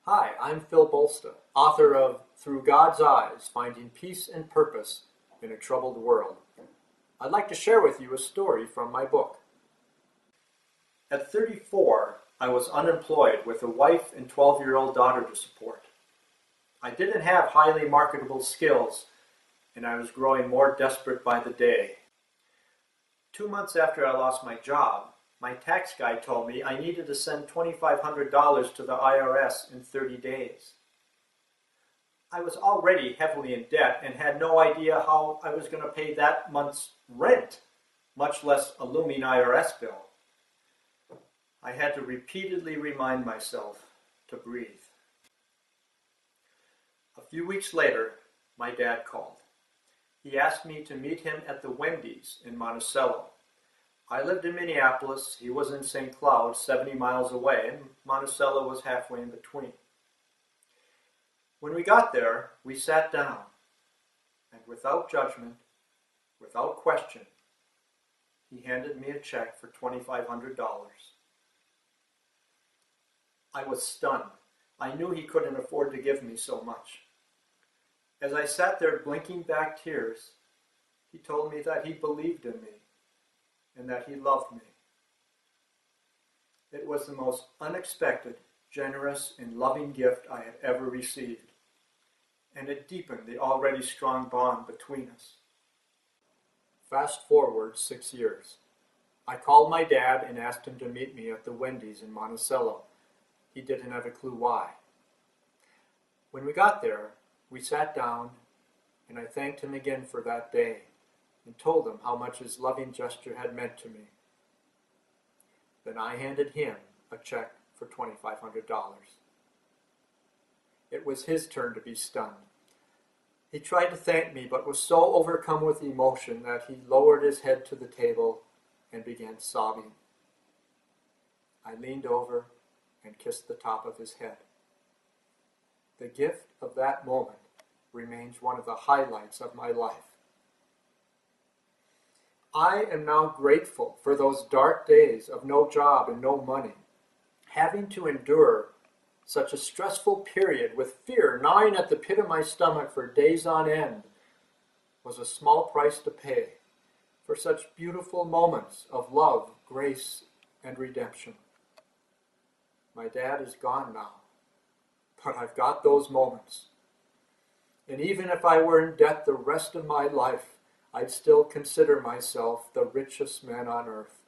Hi, I'm Phil Bolsta, author of Through God's Eyes, Finding Peace and Purpose in a Troubled World. I'd like to share with you a story from my book. At 34, I was unemployed with a wife and 12-year-old daughter to support. I didn't have highly marketable skills, and I was growing more desperate by the day. 2 months after I lost my job, my tax guy told me I needed to send $2,500 to the IRS in 30 days. I was already heavily in debt and had no idea how I was going to pay that month's rent, much less a looming IRS bill. I had to repeatedly remind myself to breathe. A few weeks later, my dad called. He asked me to meet him at the Wendy'S in Monticello. I lived in Minneapolis, he was in St. Cloud, 70 miles away, and Monticello was halfway in between. When we got there, we sat down, and without judgment, without question, he handed me a check for $2,500. I was stunned. I knew he couldn't afford to give me so much. As I sat there blinking back tears, he told me that he believed in me and that he loved me. It was the most unexpected, generous, and loving gift I had ever received, and it deepened the already strong bond between us. Fast forward 6 years. I called my dad and asked him to meet me at the Wendy'S in Monticello. He didn't have a clue why. When we got there, we sat down, and I thanked him again for that day and told him how much his loving gesture had meant to me. Then I handed him a check for $2,500. It was his turn to be stunned. He tried to thank me, but was so overcome with emotion that he lowered his head to the table and began sobbing. I leaned over and kissed the top of his head. The gift of that moment remains one of the highlights of my life. I am now grateful for those dark days of no job and no money. Having to endure such a stressful period with fear gnawing at the pit of my stomach for days on end was a small price to pay for such beautiful moments of love, grace, and redemption. My dad is gone now, but I've got those moments. And even if I were in debt the rest of my life, I'd still consider myself the richest man on earth.